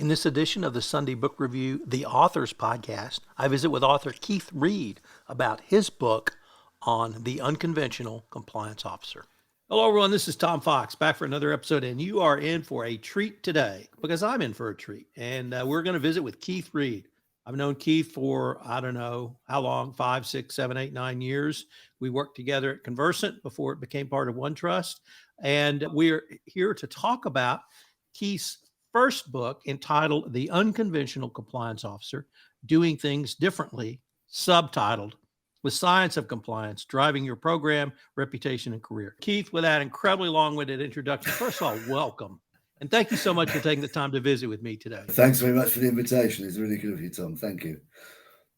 In this edition of the Sunday Book Review, the Authors Podcast, I visit with author Keith Reed about his book on the Unconventional Compliance Officer. Hello, everyone. This is Tom Fox back for another episode, and you are in for a treat today because I'm in for a treat. And we're going to visit with Keith Reed. I've known Keith for, I don't know how long, 5, 6, 7, 8, 9 years. We worked together at Conversant before it became part of OneTrust. And we're here to talk about Keith's first book entitled The Unconventional Compliance Officer, Doing Things Differently, subtitled The Science of Compliance, Driving Your Program, Reputation, and Career. Keith, with that incredibly long-winded introduction, first of all, welcome. And thank you so much for taking the time to visit with me today. Thanks very much for the invitation. It's really good of you, Tom. Thank you.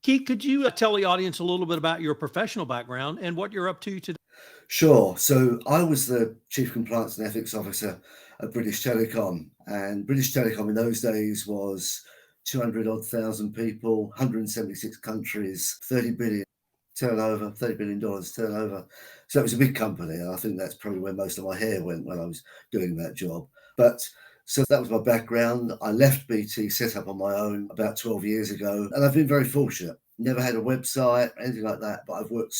Keith, could you tell the audience a little bit about your professional background and what you're up to today? Sure. So I was the Chief Compliance and Ethics Officer at British Telecom. And British Telecom in those days was 200,000 people, 176 countries, $30 billion turnover. So it was a big company. And I think that's probably where most of my hair went when I was doing that job. So that was my background. I left BT, set up on my own about 12 years ago. And I've been very fortunate. Never had a website, anything like that, but I've worked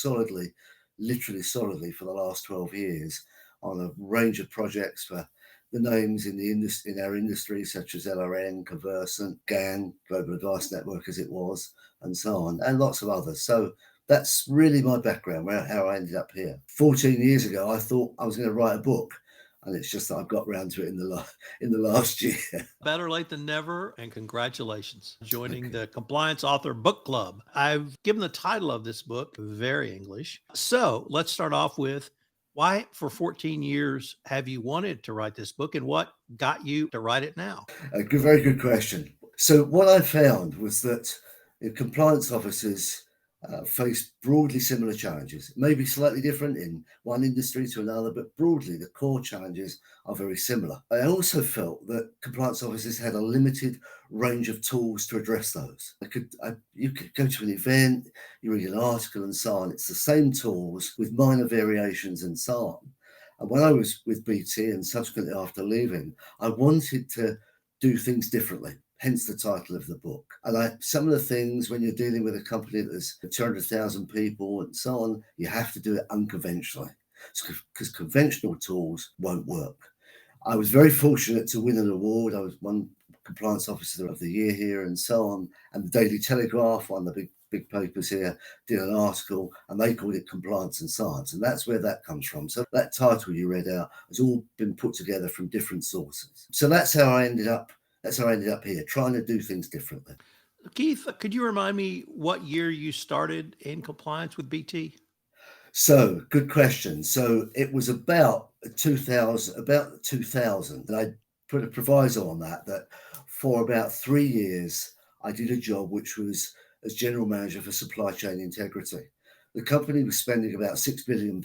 literally solidly for the last 12 years on a range of projects for the names in our industry, such as LRN, Conversant, GAN, Global Advice Network as it was, and so on, and lots of others. So that's really my background, how I ended up here. 14 years ago, I thought I was going to write a book. And it's just that I've got around to it in the last year. Better late than never, and congratulations joining the Compliance Author Book Club. I've given the title of this book very English. So let's start off with why for 14 years have you wanted to write this book and what got you to write it now? Very good question. So what I found was that compliance officers face broadly similar challenges, maybe slightly different in one industry to another, but broadly the core challenges are very similar. I also felt that compliance officers had a limited range of tools to address those. You could go to an event, you read an article and so on. It's the same tools with minor variations and so on. And when I was with BT and subsequently after leaving, I wanted to do things differently. Hence the title of the book. And some of the things when you're dealing with a company that's 200,000 people and so on, you have to do it unconventionally because conventional tools won't work. I was very fortunate to win an award. I was one Compliance Officer of the Year here and so on. And the Daily Telegraph, one of the big papers here, did an article and they called it Compliance and Science. And that's where that comes from. So that title you read out has all been put together from different sources. So that's how I ended up here, trying to do things differently. Keith, could you remind me what year you started in compliance with BT? So, good question. So it was about 2000, and I put a proviso on that for about 3 years, I did a job which was as general manager for supply chain integrity. The company was spending about £6 billion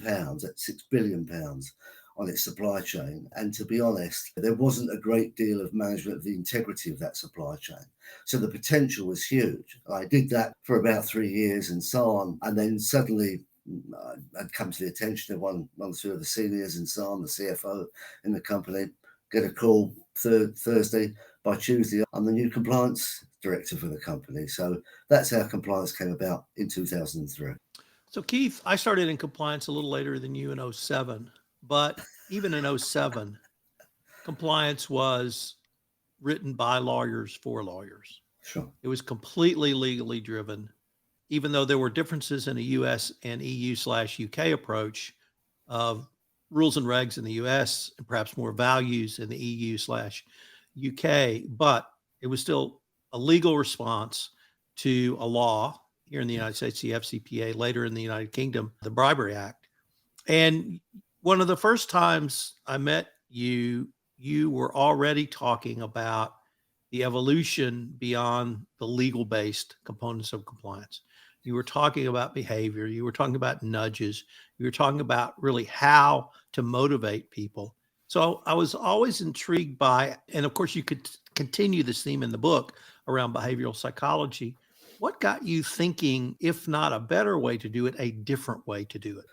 on its supply chain. And to be honest, there wasn't a great deal of management of the integrity of that supply chain. So the potential was huge. I did that for about 3 years and so on. And then suddenly I'd come to the attention of one or two of the seniors and so on, the CFO in the company, get a call Thursday. By Tuesday, I'm the new compliance director for the company. So that's how compliance came about in 2003. So Keith, I started in compliance a little later than you in 2007. But even in 2007, compliance was written by lawyers for lawyers. Sure. It was completely legally driven, even though there were differences in a US and EU/UK approach of rules and regs in the US and perhaps more values in the EU/UK. But it was still a legal response to a law here in the United States, the FCPA, later in the United Kingdom, the Bribery Act. And one of the first times I met you, you were already talking about the evolution beyond the legal-based components of compliance. You were talking about behavior. You were talking about nudges. You were talking about really how to motivate people. So I was always intrigued by, and of course you could continue this theme in the book around behavioral psychology. What got you thinking, if not a better way to do it, a different way to do it?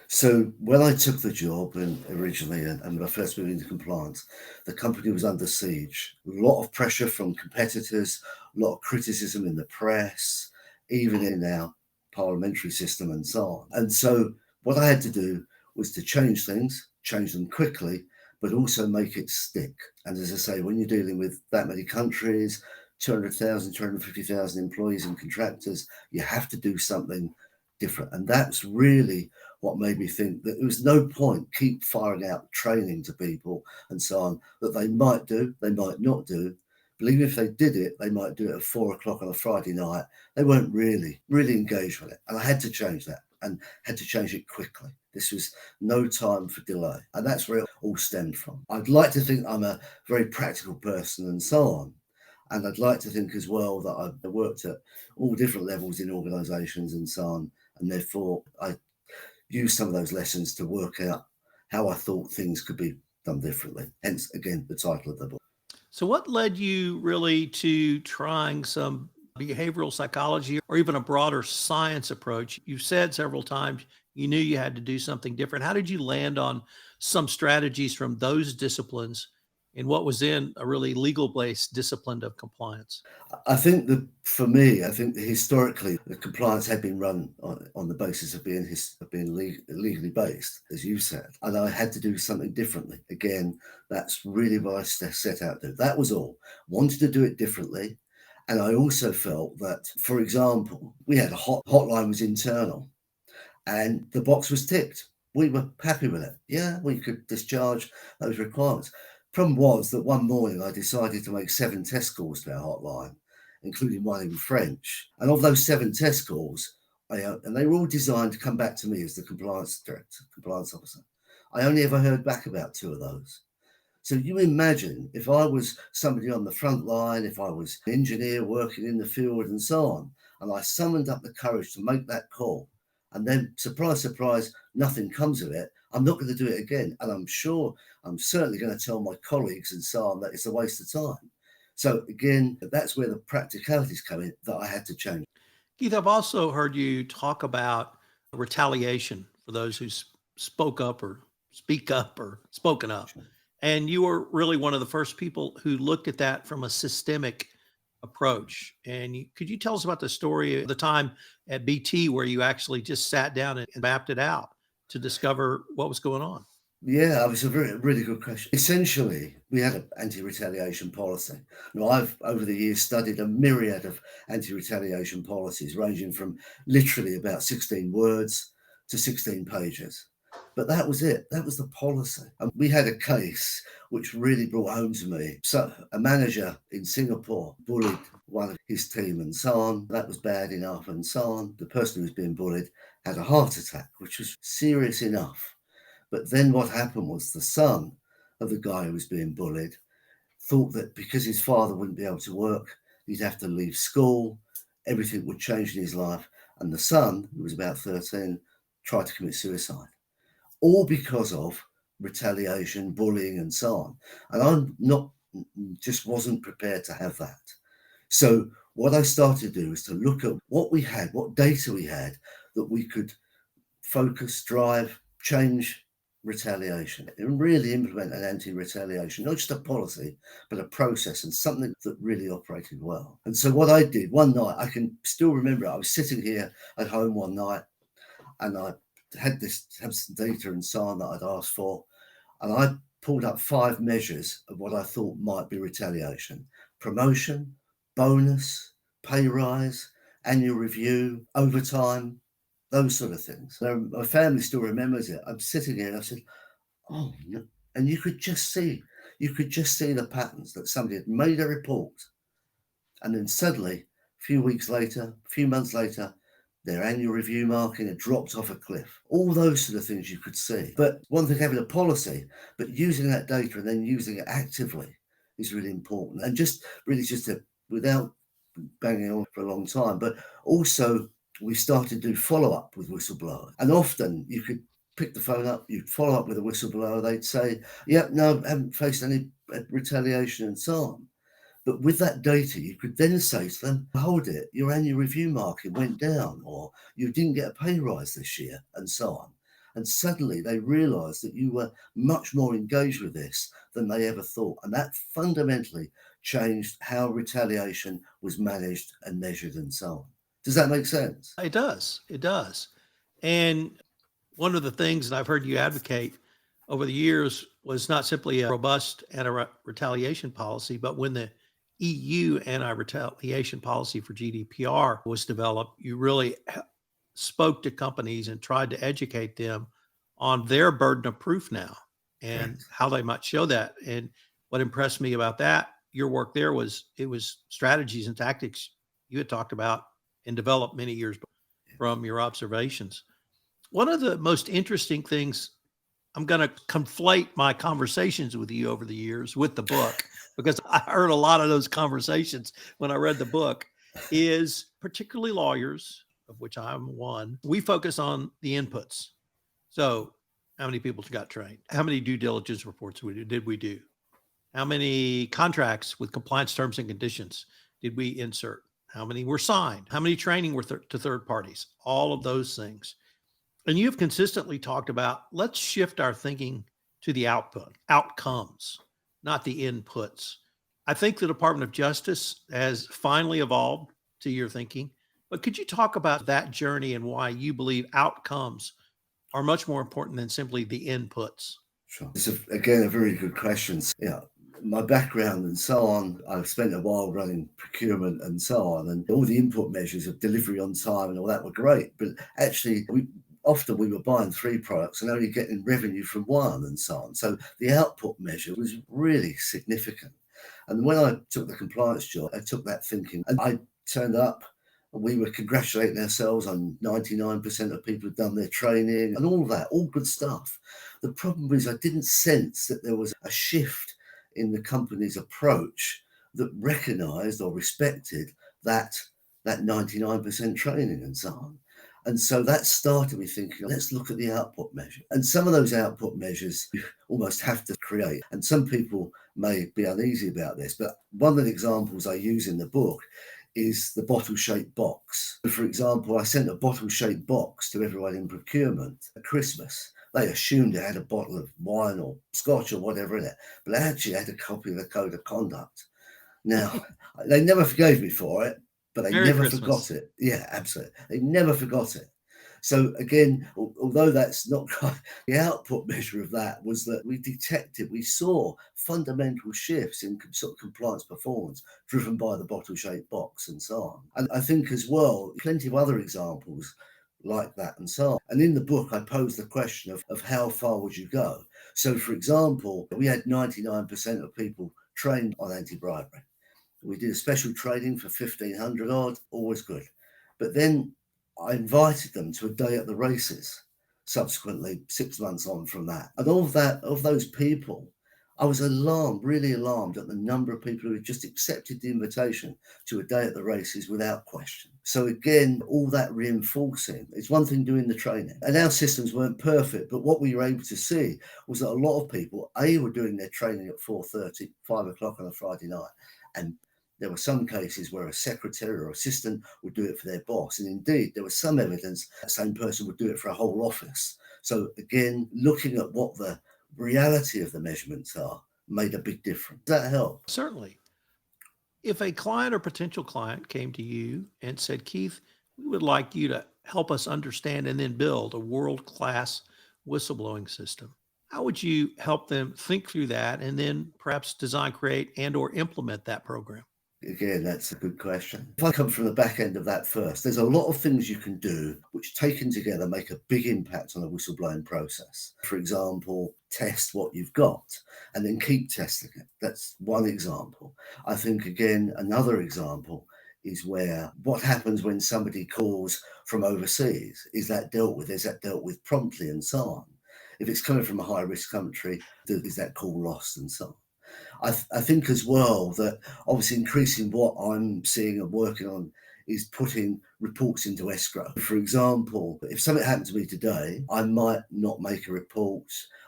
So when I took the job and originally, and when I first moved into compliance, the company was under siege. A lot of pressure from competitors, a lot of criticism in the press, even in our parliamentary system and so on. And so what I had to do was to change things, change them quickly, but also make it stick. And as I say, when you're dealing with that many countries, 200,000, 250,000 employees and contractors, you have to do something different. And that's really what made me think that there was no point keep firing out training to people and so on that they might do, they might not do. But even if they did it, they might do it at 4 o'clock on a Friday night. They weren't really engaged with it. And I had to change that and had to change it quickly. This was no time for delay. And that's where it all stemmed from. I'd like to think I'm a very practical person and so on. And I'd like to think as well that I've worked at all different levels in organisations and so on. And therefore, I used some of those lessons to work out how I thought things could be done differently. Hence, again, the title of the book. So, what led you really to trying some behavioral psychology or even a broader science approach? You've said several times you knew you had to do something different. How did you land on some strategies from those disciplines in what was then a really legal based discipline of compliance? I think that for me, I think that historically the compliance had been run on the basis of being legally based, as you said, and I had to do something differently. Again, that's really what I set out to do. That was all. Wanted to do it differently, and I also felt that, for example, we had a hotline was internal, and the box was ticked. We were happy with it. Yeah, we could discharge those requirements. Problem was that one morning I decided to make 7 test calls to our hotline, including one in French. And of those 7 test calls, and they were all designed to come back to me as the compliance director, compliance officer. I only ever heard back about 2 of those. So you imagine if I was somebody on the front line, if I was an engineer working in the field and so on, and I summoned up the courage to make that call, and then surprise, surprise, nothing comes of it, I'm not going to do it again. And I'm certainly going to tell my colleagues and so on that it's a waste of time. So again, that's where the practicalities come in that I had to change. Keith, I've also heard you talk about retaliation for those who spoke up or speak up or spoken up. And you were really one of the first people who looked at that from a systemic approach. And could you tell us about the story of the time at BT where you actually just sat down and mapped it out to discover what was going on? Yeah, it was a really good question. Essentially, we had an anti-retaliation policy. Now, I've over the years studied a myriad of anti-retaliation policies, ranging from literally about 16 words to 16 pages. But that was it. That was the policy. And we had a case which really brought home to me. So a manager in Singapore bullied one of his team and so on. That was bad enough and so on. The person who was being bullied had a heart attack, which was serious enough. But then what happened was the son of the guy who was being bullied thought that because his father wouldn't be able to work, he'd have to leave school, everything would change in his life. And the son, who was about 13, tried to commit suicide, all because of retaliation, bullying, and so on. And just wasn't prepared to have that. So what I started to do was to look at what we had, what data we had that we could focus, drive, change retaliation, and really implement an anti-retaliation, not just a policy, but a process and something that really operated well. And so what I did one night, I can still remember it, I was sitting here at home one night and I had some data and so on that I'd asked for, and I pulled up 5 measures of what I thought might be retaliation: promotion, bonus, pay rise, annual review, overtime, those sort of things. So my family still remembers it. I'm sitting here and I said, oh, no. And you could just see the patterns that somebody had made a report. And then suddenly, a few weeks later, a few months later, their annual review marking had dropped off a cliff. All those sort of things you could see. But one thing, having a policy, but using that data and then using it actively is really important. And just to, without banging on for a long time, but also we started to do follow-up with whistleblowers. And often you could pick the phone up, you'd follow up with a whistleblower, they'd say, yeah, no, haven't faced any retaliation and so on. But with that data, you could then say to them, hold it, your annual review market went down, or you didn't get a pay rise this year, and so on. And suddenly they realized that you were much more engaged with this than they ever thought. And that fundamentally changed how retaliation was managed and measured and so on. Does that make sense? It does. It does. And one of the things that I've heard you advocate over the years was not simply a robust anti-retaliation policy, but when the EU anti-retaliation policy for GDPR was developed, you really spoke to companies and tried to educate them on their burden of proof now and Correct. how they might show that. And what impressed me about that, your work there was it was strategies and tactics you had talked about and developed many years from your observations. One of the most interesting things, I'm going to conflate my conversations with you over the years with the book, because I heard a lot of those conversations when I read the book, is particularly lawyers, of which I'm one, we focus on the inputs. So how many people got trained? How many due diligence reports did we do? How many contracts with compliance terms and conditions did we insert? How many were signed? How many training were to third parties? All of those things. And you've consistently talked about, let's shift our thinking to the outcomes, not the inputs. I think the Department of Justice has finally evolved to your thinking, but could you talk about that journey and why you believe outcomes are much more important than simply the inputs? Sure. It's again a very good question. Yeah, my background and so on, I've spent a while running procurement and so on, and all the input measures of delivery on time and all that were great. But actually, we were buying 3 products and only getting revenue from 1 and so on. So the output measure was really significant. And when I took the compliance job, I took that thinking and I turned up and we were congratulating ourselves on 99% of people who'd done their training and all that, all good stuff. The problem is I didn't sense that there was a shift in the company's approach that recognized or respected that 99% training and so on. And so that started me thinking, let's look at the output measure. And some of those output measures you almost have to create. And some people may be uneasy about this, but one of the examples I use in the book is the bottle-shaped box. For example, I sent a bottle-shaped box to everyone in procurement at Christmas. They assumed it had a bottle of wine or scotch or whatever in it, but it actually had a copy of the code of conduct. Now, they never forgave me for it, but they Merry never Christmas. forgot it. Yeah, absolutely. They never forgot it. So again, although that's not quite the output measure of that was that we saw fundamental shifts in sort of compliance performance driven by the bottle-shaped box and so on. And I think as well, plenty of other examples like that and so on. And in the book, I posed the question of how far would you go? So for example, we had 99% of people trained on anti-bribery. We did a special training for 1,500 odd, always good. But then I invited them to a day at the races, subsequently 6 months on from that. And of those people, I was alarmed, really alarmed at the number of people who had just accepted the invitation to a day at the races without question. So again, all that reinforcing, it's one thing doing the training. And our systems weren't perfect, but what we were able to see was that a lot of people, were doing their training at 4:30, 5 o'clock on a Friday night. And there were some cases where a secretary or assistant would do it for their boss. And indeed, there was some evidence that same person would do it for a whole office. So again, looking at what the reality of the measurements are made a big difference. Does that help? Certainly. If a client or potential client came to you and said, Keith, we would like you to help us understand and then build a world-class whistleblowing system, how would you help them think through that and then perhaps design, create, and or implement that program? Again, that's a good question. If I come from the back end of that first, there's a lot of things you can do which taken together make a big impact on the whistleblowing process. For example, test what you've got and then keep testing it. That's one example. I think, again, another example is where what happens when somebody calls from overseas? Is that dealt with? Is that dealt with promptly and so on? If it's coming from a high-risk country, is that call lost and so on? I think as well that obviously increasing what I'm seeing and working on is putting reports into escrow. For example, if something happened to me today, I might not make a report.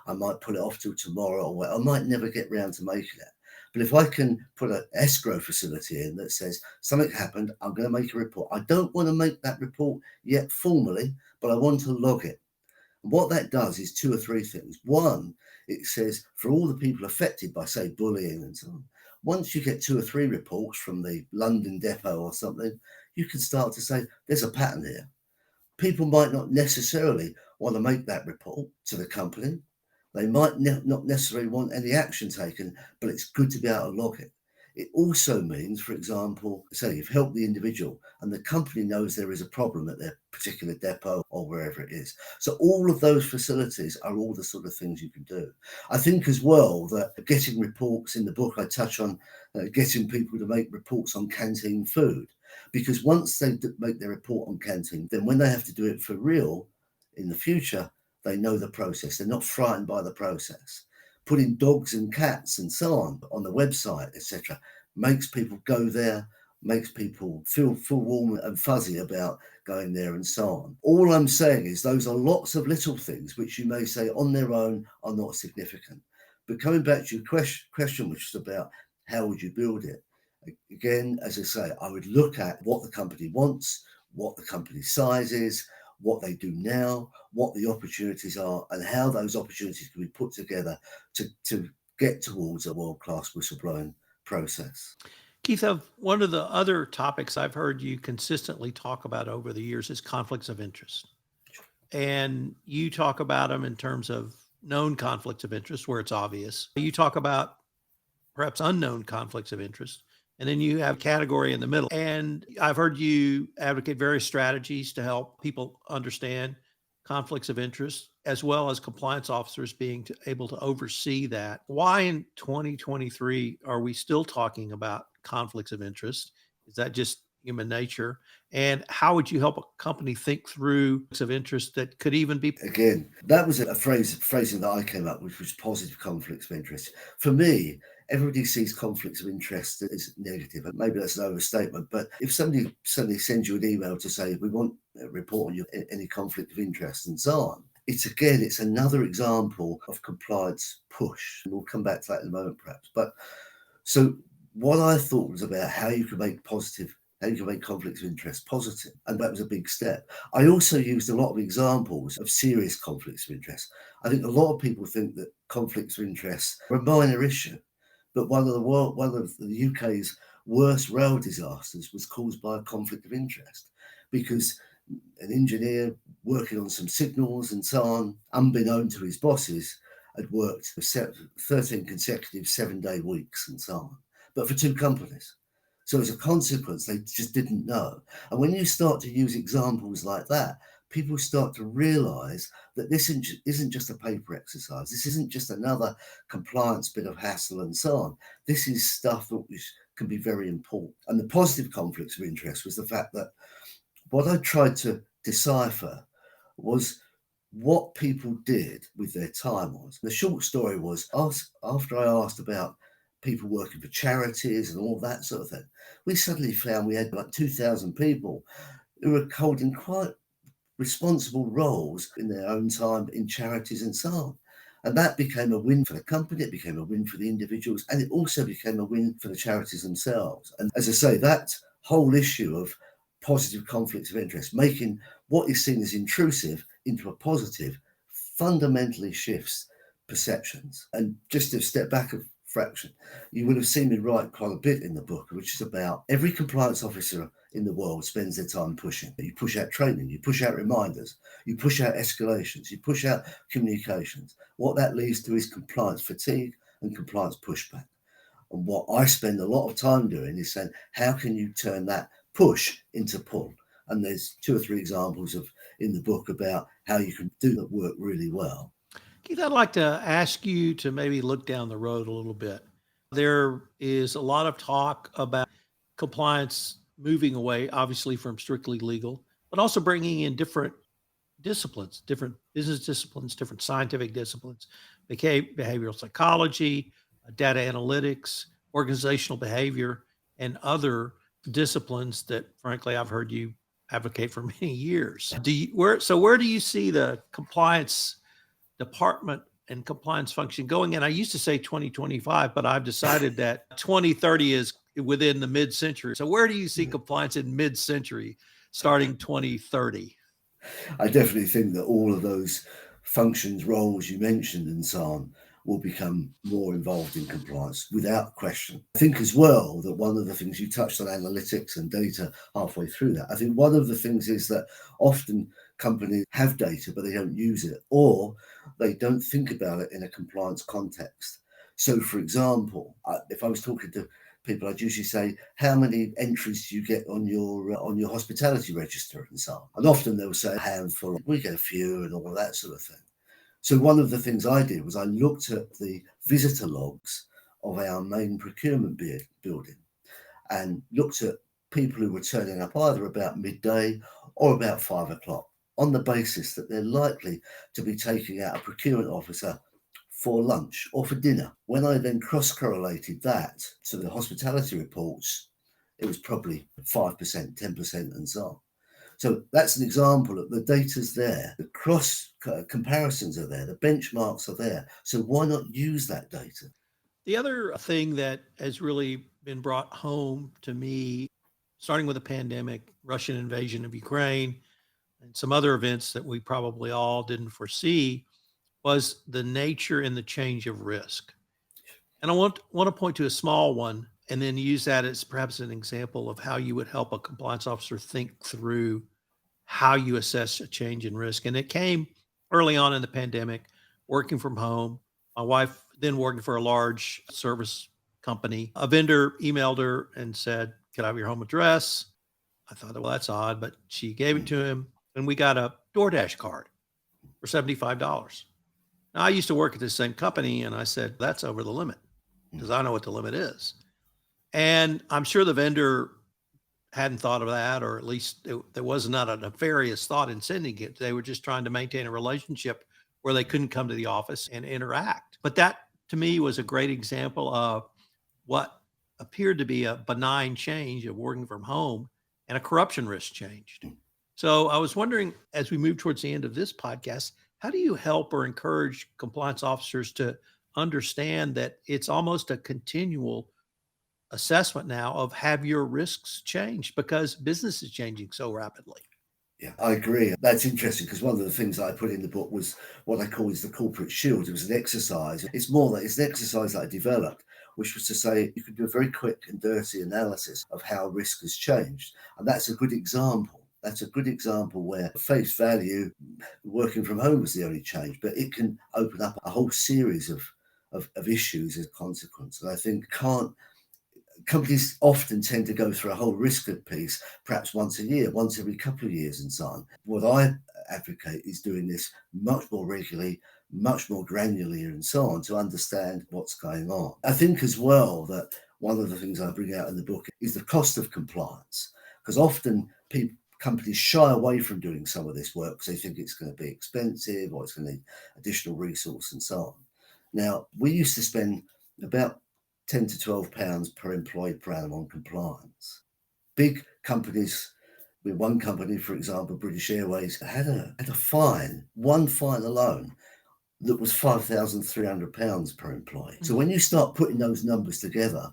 I might put it off till tomorrow, or I might never get round to making it. But if I can put an escrow facility in that says something happened, I'm going to make a report. I don't want to make that report yet formally, but I want to log it. What that does is two or three things. One, it says for all the people affected by, say, bullying and so on, once you get two or three reports from the London depot or something, you can start to say there's a pattern here. People might not necessarily want to make that report to the company. They might not necessarily want any action taken, but it's good to be able to log it. It also means, for example, say you've helped the individual and the company knows there is a problem at their particular depot or wherever it is. So all of those facilities are all the sort of things you can do. I think as well that getting reports, in the book I touch on getting people to make reports on canteen food, because once they make their report on canteen, then when they have to do it for real in the future, they know the process. They're not frightened by the process. Putting dogs and cats and so on the website, etc., makes people go there, makes people feel warm and fuzzy about going there and so on. All I'm saying is those are lots of little things which you may say on their own are not significant. But coming back to your question, which is about how would you build it? Again, as I say, I would look at what the company wants, what the company's size is, what they do now, what the opportunities are, and how those opportunities can be put together to get towards a world-class whistleblowing process. Keith, one of the other topics I've heard you consistently talk about over the years is conflicts of interest. And you talk about them in terms of known conflicts of interest where it's obvious. You talk about perhaps unknown conflicts of interest. And then you have a category in the middle. And I've heard you advocate various strategies to help people understand conflicts of interest, as well as compliance officers being able to oversee that. Why in 2023 are we still talking about conflicts of interest? Is that just human nature? And how would you help a company think through conflicts of interest that could even be? Again, that was a phrasing that I came up with, which was positive conflicts of interest. For me, everybody sees conflicts of interest as negative, and maybe that's an overstatement. But if somebody suddenly sends you an email to say, we want a report on your any conflict of interest and so on, it's another example of compliance push. And we'll come back to that in a moment, perhaps. But so what I thought was about how you can make conflicts of interest positive, and that was a big step. I also used a lot of examples of serious conflicts of interest. I think a lot of people think that conflicts of interest are a minor issue, but one of the UK's worst rail disasters was caused by a conflict of interest, because an engineer working on some signals and so on, unbeknown to his bosses, had worked for 13 consecutive 7-day weeks and so on, but for two companies. So as a consequence, they just didn't know. And when you start to use examples like that, people start to realize that this isn't just a paper exercise. This isn't just another compliance bit of hassle and so on. This is stuff that can be very important. And the positive conflicts of interest was the fact that what I tried to decipher was what people did with their time was. The short story was, after I asked about people working for charities and all that sort of thing, we suddenly found we had like 2,000 people who were holding quite responsible roles in their own time in charities and so on. And that became a win for the company, it became a win for the individuals, and it also became a win for the charities themselves. And as I say, that whole issue of positive conflicts of interest, making what is seen as intrusive into a positive, fundamentally shifts perceptions. And just to step back a fraction, you would have seen me write quite a bit in the book, which is about every compliance officer in the world spends their time pushing. You push out training, you push out reminders, you push out escalations, you push out communications. What that leads to is compliance fatigue and compliance pushback. And what I spend a lot of time doing is saying, how can you turn that push into pull? And there's 2 or 3 examples in the book about how you can do that work really well. Keith, I'd like to ask you to maybe look down the road a little bit. There is a lot of talk about compliance moving away, obviously, from strictly legal, but also bringing in different disciplines, different business disciplines, different scientific disciplines, behavioral psychology, data analytics, organizational behavior, and other disciplines that, frankly, I've heard you advocate for many years. Where do you see the compliance department and compliance function going? And I used to say 2025, but I've decided that 2030 is within the mid-century. So where do you see compliance in mid-century, starting 2030? I definitely think that all of those functions, roles you mentioned and so on will become more involved in compliance without question. I think as well that one of the things you touched on, analytics and data halfway through that, I think one of the things is that often companies have data, but they don't use it, or they don't think about it in a compliance context. So, for example, if I was talking to people, I'd usually say, how many entries do you get on your hospitality register and so on? And often they'll say a handful. We get a few and all of that sort of thing. So one of the things I did was I looked at the visitor logs of our main procurement building and looked at people who were turning up either about midday or about 5 o'clock on the basis that they're likely to be taking out a procurement officer for lunch or for dinner. When I then cross-correlated that to the hospitality reports, it was probably 5%, 10% and so on. So that's an example of the data's there, the cross comparisons are there, the benchmarks are there. So why not use that data? The other thing that has really been brought home to me, starting with the pandemic, Russian invasion of Ukraine, and some other events that we probably all didn't foresee, was the nature and the change of risk. And I want to point to a small one and then use that as perhaps an example of how you would help a compliance officer think through how you assess a change in risk. And it came early on in the pandemic, working from home. My wife then working for a large service company. A vendor emailed her and said, "Could I have your home address?" I thought, well, that's odd, but she gave it to him and we got a DoorDash card for $75. Now, I used to work at the same company and I said, that's over the limit because I know what the limit is. And I'm sure the vendor hadn't thought of that, or at least there was not a nefarious thought in sending it. They were just trying to maintain a relationship where they couldn't come to the office and interact. But that to me was a great example of what appeared to be a benign change of working from home and a corruption risk changed. So I was wondering, as we move towards the end of this podcast, how do you help or encourage compliance officers to understand that it's almost a continual assessment now of have your risks changed because business is changing so rapidly? Yeah, I agree. That's interesting because one of the things I put in the book was what I call is the corporate shield. It was an exercise. It's more that it's an exercise that I developed, which was to say you could do a very quick and dirty analysis of how risk has changed. And that's a good example. That's a good example where face value, working from home was the only change, but it can open up a whole series of issues as a consequence. And I think companies often tend to go through a whole risk piece, perhaps once a year, once every couple of years and so on. What I advocate is doing this much more regularly, much more granularly and so on to understand what's going on. I think as well that one of the things I bring out in the book is the cost of compliance, because often companies shy away from doing some of this work because they think it's going to be expensive or it's going to need additional resource and so on. Now, we used to spend about £10 to £12 per employee per annum on compliance. Big companies, with one company, for example, British Airways, had a fine, one fine alone, that was £5,300 per employee. So when you start putting those numbers together,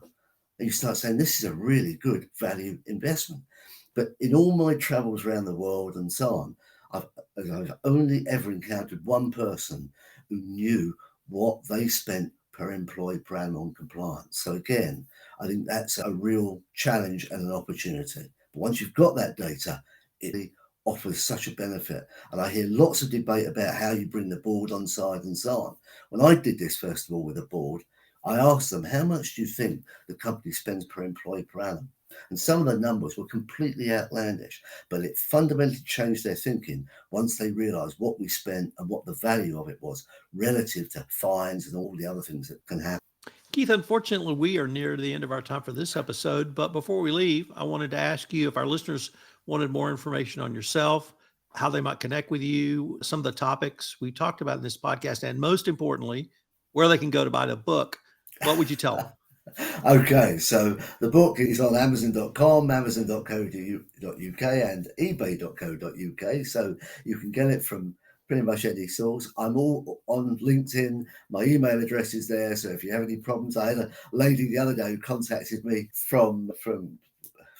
and you start saying this is a really good value investment. But in all my travels around the world and so on, I've only ever encountered one person who knew what they spent per employee per annum on compliance. So again, I think that's a real challenge and an opportunity. But once you've got that data, it offers such a benefit. And I hear lots of debate about how you bring the board on side and so on. When I did this, first of all, with the board, I asked them, how much do you think the company spends per employee per annum? And some of the numbers were completely outlandish, but it fundamentally changed their thinking once they realised what we spent and what the value of it was relative to fines and all the other things that can happen. Keith, unfortunately, we are near the end of our time for this episode. But before we leave, I wanted to ask you if our listeners wanted more information on yourself, how they might connect with you, some of the topics we talked about in this podcast, and most importantly, where they can go to buy the book. What would you tell them? Okay, so the book is on Amazon.com, Amazon.co.uk and eBay.co.uk. So you can get it from pretty much any source. I'm all on LinkedIn. My email address is there. So if you have any problems, I had a lady the other day who contacted me from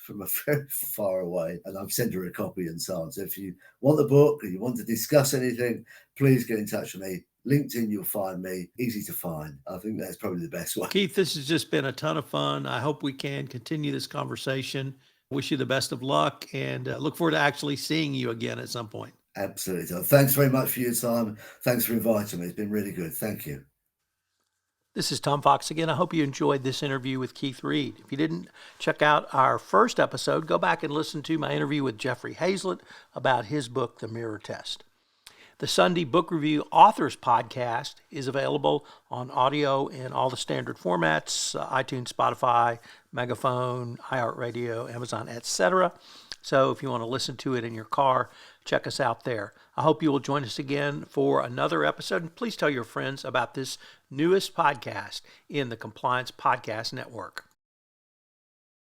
from a very far away, and I've sent her a copy and so on. So if you want the book or you want to discuss anything, please get in touch with me. LinkedIn, you'll find me. Easy to find. I think that's probably the best way. Keith, this has just been a ton of fun. I hope we can continue this conversation. Wish you the best of luck and look forward to actually seeing you again at some point. Absolutely. So thanks very much for your time. Thanks for inviting me. It's been really good. Thank you. This is Tom Fox again. I hope you enjoyed this interview with Keith Reed. If you didn't check out our first episode, go back and listen to my interview with Jeffrey Hazlett about his book, The Mirror Test. The Sunday Book Review Authors Podcast is available on audio in all the standard formats, iTunes, Spotify, Megaphone, iHeartRadio, Amazon, etc. So if you want to listen to it in your car, check us out there. I hope you will join us again for another episode. And please tell your friends about this newest podcast in the Compliance Podcast Network.